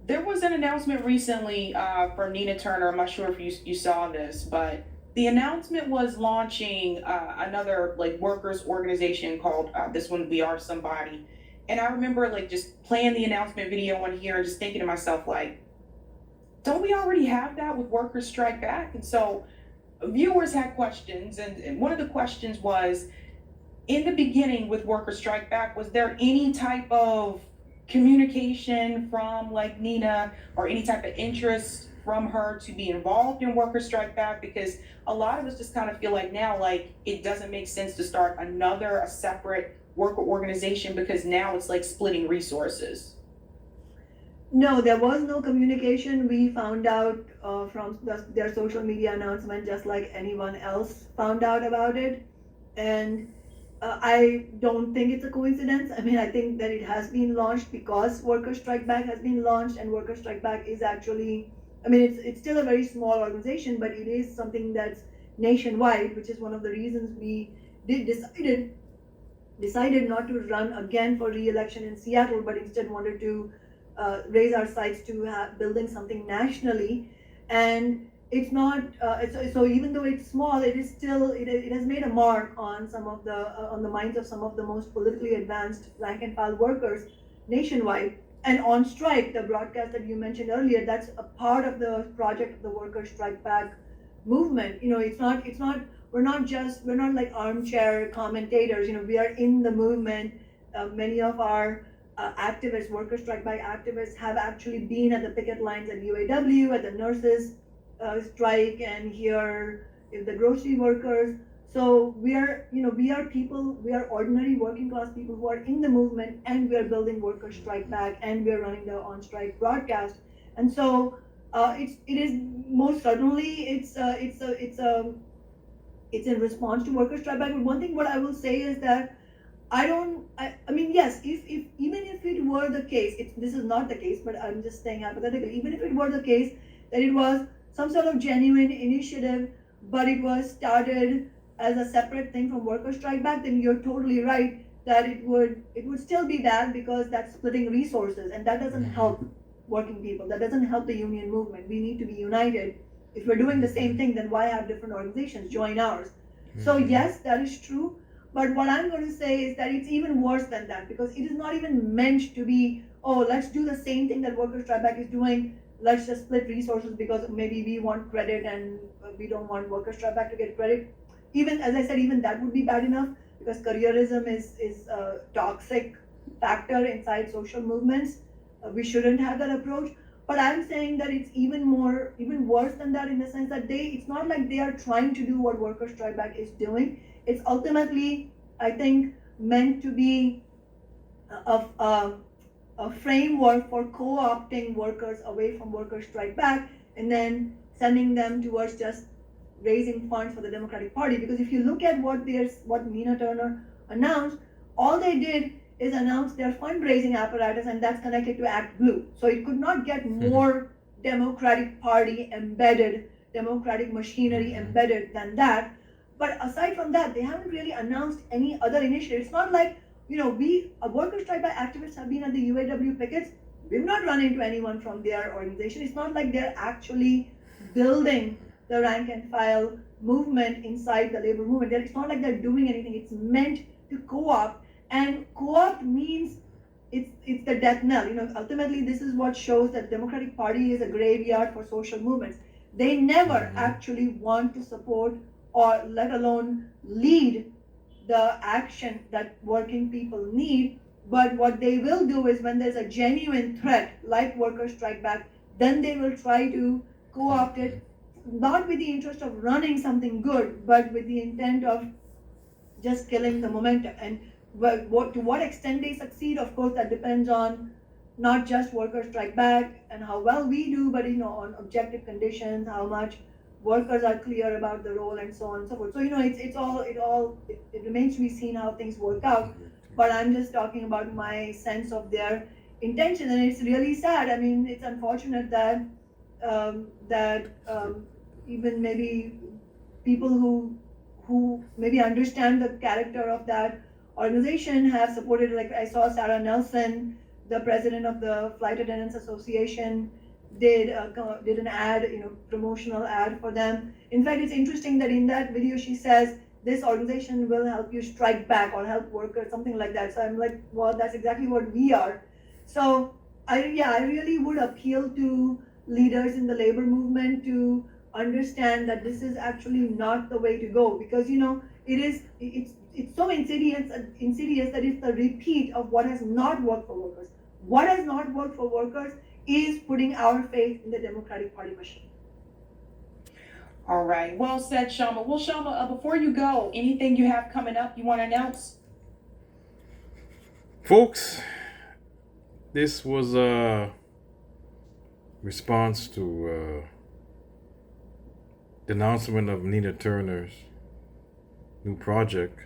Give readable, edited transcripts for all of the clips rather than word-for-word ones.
There was an announcement recently from Nina Turner. I'm not sure if you saw this, but the announcement was launching another like workers organization called this one We Are Somebody. And I remember like just playing the announcement video on here and just thinking to myself like, don't we already have that with Workers Strike Back? And so viewers had questions, and one of the questions was, in the beginning with Workers Strike Back, was there any type of communication from like Nina or any type of interest from her to be involved in Workers Strike Back? Because a lot of us just kind of feel like now, like it doesn't make sense to start a separate worker organization because now it's like splitting resources. No, there was no communication. We found out from their social media announcement, just like anyone else found out about it. And I don't think it's a coincidence. I mean, I think that it has been launched because Worker Strike Back has been launched, and Worker Strike Back is actually, I mean, it's still a very small organization, but it is something that's nationwide, which is one of the reasons we did decided not to run again for re-election in Seattle, but instead wanted to raise our sights to building something nationally. And it's not so even though it's small, it is still it has made a mark on some of the on the minds of some of the most politically advanced rank and file workers nationwide. And on strike, the broadcast that you mentioned earlier, that's a part of the project of the Worker Strike Back movement. It's not we're not like armchair commentators. We are in the movement. Many of our activists, Worker Strike Back activists, have actually been at the picket lines at UAW, at the nurses strike, and here the grocery workers. So we are people, we are ordinary working class people who are in the movement, and we are building Worker Strike Back, and we are running the on strike broadcast. And so it is most certainly it's in response to Worker Strike Back. But one thing what I will say is that I mean, yes, if even if it were the case, this is not the case, but I'm just saying hypothetically, even if it were the case that it was some sort of genuine initiative, but it was started as a separate thing from Worker Strike Back, then you're totally right that it would still be bad, because that's splitting resources, and that doesn't help working people. That doesn't help the union movement. We need to be united. If we're doing the same thing, then why have different organizations join ours? So yes, that is true. But what I'm going to say is that it's even worse than that, because it is not even meant to be, oh, let's do the same thing that Workers Strike Back is doing. Let's just split resources because maybe we want credit and we don't want Workers Strike Back to get credit. Even, as I said, even that would be bad enough, because careerism is a toxic factor inside social movements. We shouldn't have that approach. But I'm saying that it's even worse than that, in the sense that it's not like they are trying to do what Workers Strike Back is doing. It's ultimately, I think, meant to be a framework for co-opting workers away from Workers Strike Back, and then sending them towards just raising funds for the Democratic Party. Because if you look at what Nina Turner announced, all they did is announce their fundraising apparatus, and that's connected to Act Blue. So it could not get more Democratic Party embedded, Democratic machinery embedded than that. But aside from that, they haven't really announced any other initiative. It's not like, we Workers Strike Back activists have been at the UAW pickets. We've not run into anyone from their organization. It's not like they're actually building the rank and file movement inside the labor movement. It's not like they're doing anything. It's meant to co-opt, and co-opt means it's the death knell. Ultimately, this is what shows that the Democratic Party is a graveyard for social movements. They never actually want to support, or let alone lead, the action that working people need. But what they will do is, when there's a genuine threat like Workers Strike Back, then they will try to co-opt it, not with the interest of running something good, but with the intent of just killing the momentum. And to what extent they succeed, of course, that depends on not just Workers Strike Back and how well we do, but on objective conditions, how much workers are clear about the role, and so on and so forth. So it remains to be seen how things work out. But I'm just talking about my sense of their intention, and it's really sad. I mean, it's unfortunate that even maybe people who maybe understand the character of that organization have supported. Like, I saw Sarah Nelson the president of the Flight Attendants Association did an ad, promotional ad for them. In fact, it's interesting that in that video she says this organization will help you strike back or help workers, something like that. So I'm like, well, that's exactly what we are. So I really would appeal to leaders in the labor movement to understand that this is actually not the way to go, because it's so insidious that it's the repeat of what has not worked for workers. What has not worked for workers is putting our faith in the Democratic Party machine. All right. Well said, Shama. Well, Shama, before you go, anything you have coming up you want to announce? Folks, this was a response to the announcement of Nina Turner's new project.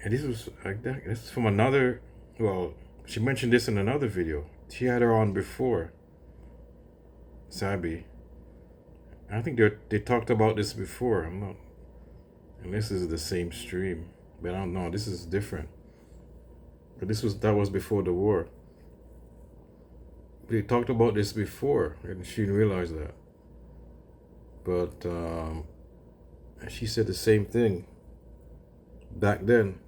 And this is from another, well, she mentioned this in another video. She had her on before, Sabi. I think they talked about this before. I'm not, and this is the same stream, but I don't know. This is different. But that was before the war. They talked about this before, and she didn't realize that. But she said the same thing back then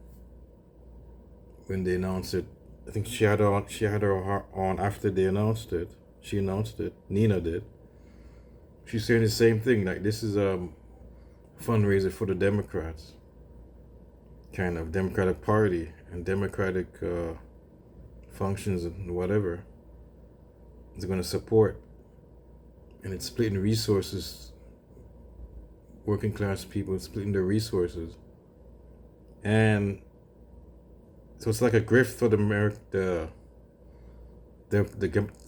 when they announced it. I think she had her on after they announced it. She announced it. Nina did. She's saying the same thing. Like, this is a fundraiser for the Democrats, kind of Democratic Party and Democratic functions and whatever. It's going to support, and it's splitting resources. Working class people splitting their resources, and so it's like a grift for the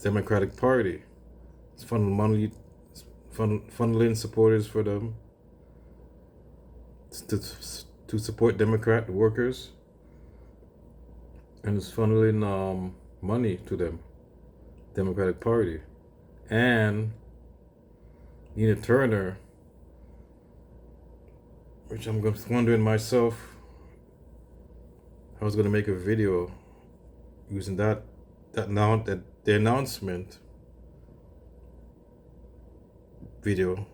Democratic Party. It's funneling money, funneling supporters for them to support Democrat workers, and it's funneling money to them, Democratic Party, and Nina Turner, which I'm wondering myself, I was gonna make a video using the announcement video.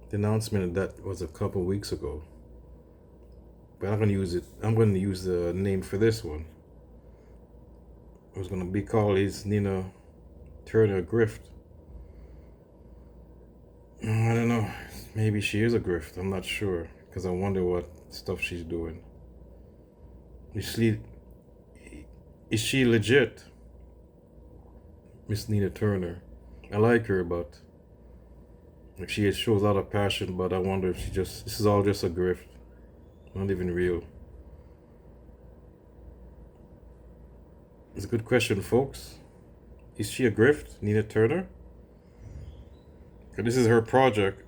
The announcement that was a couple weeks ago, but I'm gonna use it. I'm gonna use the name for this one. It was gonna be called Nina Turner Grift. I don't know. Maybe she is a grift. I'm not sure, because I wonder what stuff she's doing. Is she legit, Miss Nina Turner? I like her, but like, she shows a lot of passion. But I wonder if this is all just a grift, not even real. It's a good question, folks. Is she a grift, Nina Turner? This is her project.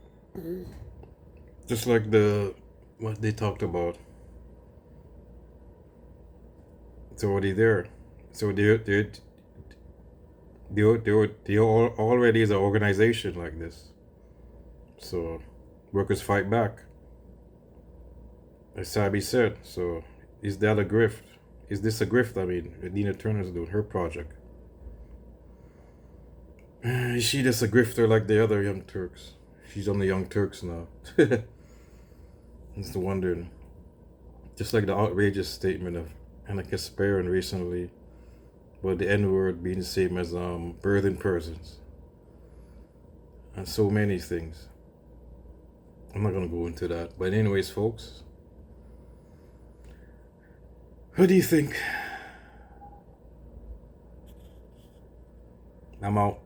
Just like what they talked about. It's already there. So they already is an organization like this. So workers fight back, as Sabi said. So is that a grift? Is this a grift? I mean, Nina Turner's doing her project. Is she just a grifter like the other Young Turks? She's on the Young Turks now. It's the wondering. Just like the outrageous statement of Anna Kasparin recently about the N-word being the same as birthing persons. And so many things. I'm not gonna go into that. But anyways, folks, what do you think? I'm out.